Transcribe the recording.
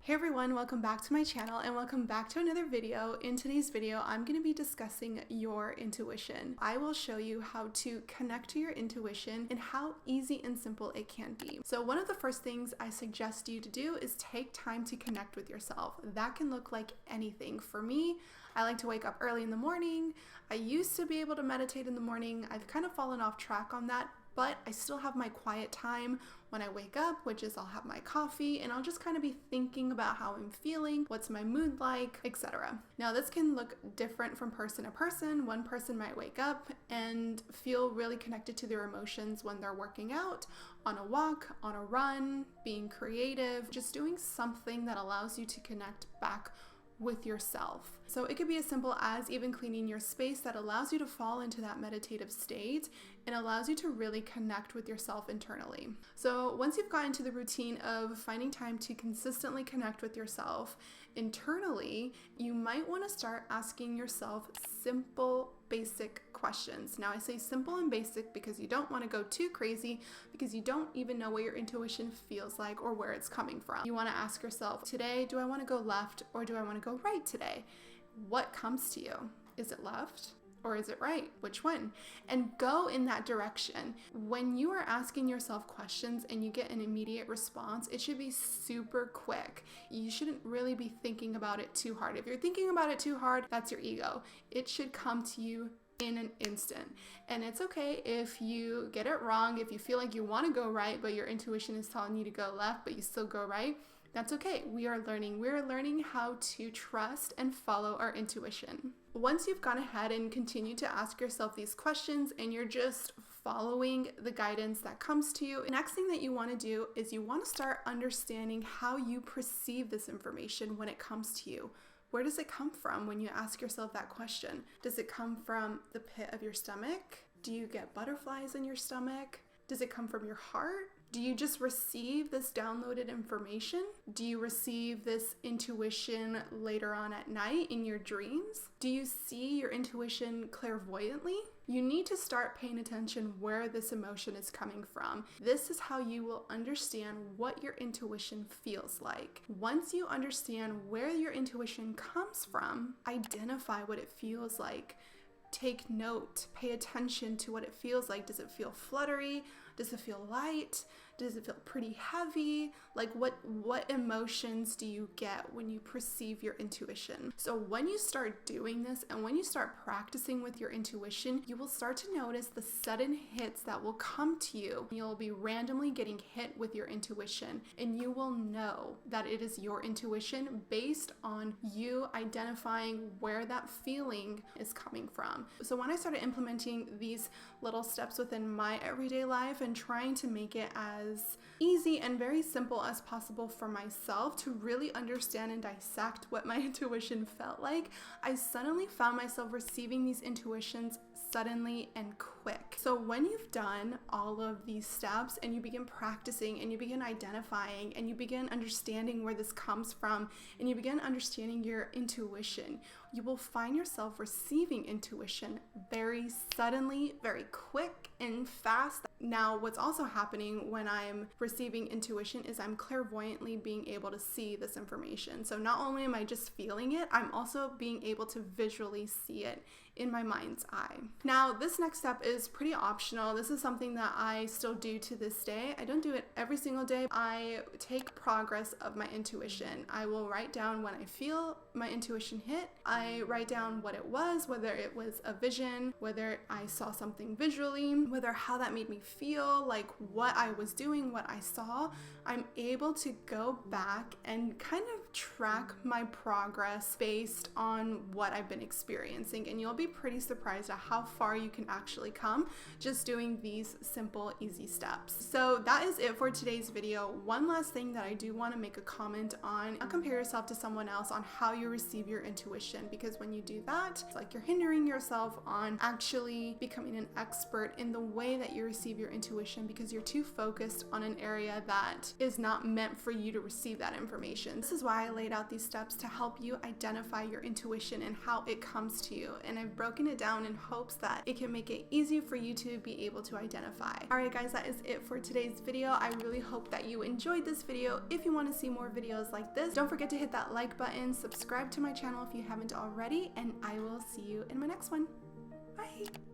Hey everyone, welcome back to my channel and welcome back to another video. In today's video, I'm going to be discussing your intuition. I will show you how to connect to your intuition and how easy and simple it can be. So one of the first things I suggest you to do is take time to connect with yourself. That can look like anything. For me, I like to wake up early in the morning. I used to be able to meditate in the morning. I've kind of fallen off track on that, but I still have my quiet time when I wake up, which is I'll have my coffee and I'll just kind of be thinking about how I'm feeling, what's my mood like, etc. Now this can look different from person to person. One person might wake up and feel really connected to their emotions when they're working out, on a walk, on a run, being creative, just doing something that allows you to connect back with yourself. So it could be as simple as even cleaning your space that allows you to fall into that meditative state and allows you to really connect with yourself internally. So once you've gotten to the routine of finding time to consistently connect with yourself internally, you might want to start asking yourself simple, basic questions. Now I say simple and basic because you don't want to go too crazy because you don't even know what your intuition feels like or where it's coming from. You want to ask yourself, today, do I want to go left or do I want to go right today? What comes to you? Is it left? Or is it right? Which one? And go in that direction. When you are asking yourself questions and you get an immediate response, it should be super quick. You shouldn't really be thinking about it too hard. If you're thinking about it too hard, that's your ego. It should come to you in an instant. And it's okay if you get it wrong, if you feel like you want to go right, but your intuition is telling you to go left, but you still go right. That's okay. We are learning. We're learning how to trust and follow our intuition. Once you've gone ahead and continued to ask yourself these questions and you're just following the guidance that comes to you, the next thing that you want to do is you want to start understanding how you perceive this information when it comes to you. Where does it come from when you ask yourself that question? Does it come from the pit of your stomach? Do you get butterflies in your stomach? Does it come from your heart? Do you just receive this downloaded information? Do you receive this intuition later on at night in your dreams? Do you see your intuition clairvoyantly? You need to start paying attention where this emotion is coming from. This is how you will understand what your intuition feels like. Once you understand where your intuition comes from, identify what it feels like. Take note, pay attention to what it feels like. Does it feel fluttery? Does it feel light? Does it feel pretty heavy? Like what emotions do you get when you perceive your intuition? So when you start doing this and when you start practicing with your intuition, you will start to notice the sudden hits that will come to you. You'll be randomly getting hit with your intuition and you will know that it is your intuition based on you identifying where that feeling is coming from. So when I started implementing these little steps within my everyday life and trying to make it as easy and very simple as possible for myself to really understand and dissect what my intuition felt like, I suddenly found myself receiving these intuitions suddenly and quick. So when you've done all of these steps and you begin practicing and you begin identifying and you begin understanding where this comes from and you begin understanding your intuition, you will find yourself receiving intuition very suddenly, very quick and fast. Now, what's also happening when I'm receiving intuition is I'm clairvoyantly being able to see this information. So not only am I just feeling it, I'm also being able to visually see it in my mind's eye. Now, this next step is pretty optional. This is something that I still do to this day. I don't do it every single day. I take progress of my intuition. I will write down when I feel my intuition hit. I write down what it was, whether it was a vision, whether I saw something visually, whether how that made me feel, like what I was doing, what I saw. I'm able to go back and kind of track my progress based on what I've been experiencing, and you'll be pretty surprised at how far you can actually come just doing these simple, easy steps. So that is it for today's video. One last thing that I do want to make a comment on: not compare yourself to someone else on how you receive your intuition, because when you do that, it's like you're hindering yourself on actually becoming an expert in the way that you receive your intuition because you're too focused on an area that is not meant for you to receive that information. This is why I laid out these steps to help you identify your intuition and how it comes to you. And I've I've broken it down in hopes that it can make it easy for you to be able to identify. Alright guys, that is it for today's video. I really hope that you enjoyed this video. If you want to see more videos like this, don't forget to hit that like button, subscribe to my channel if you haven't already, and I will see you in my next one. Bye!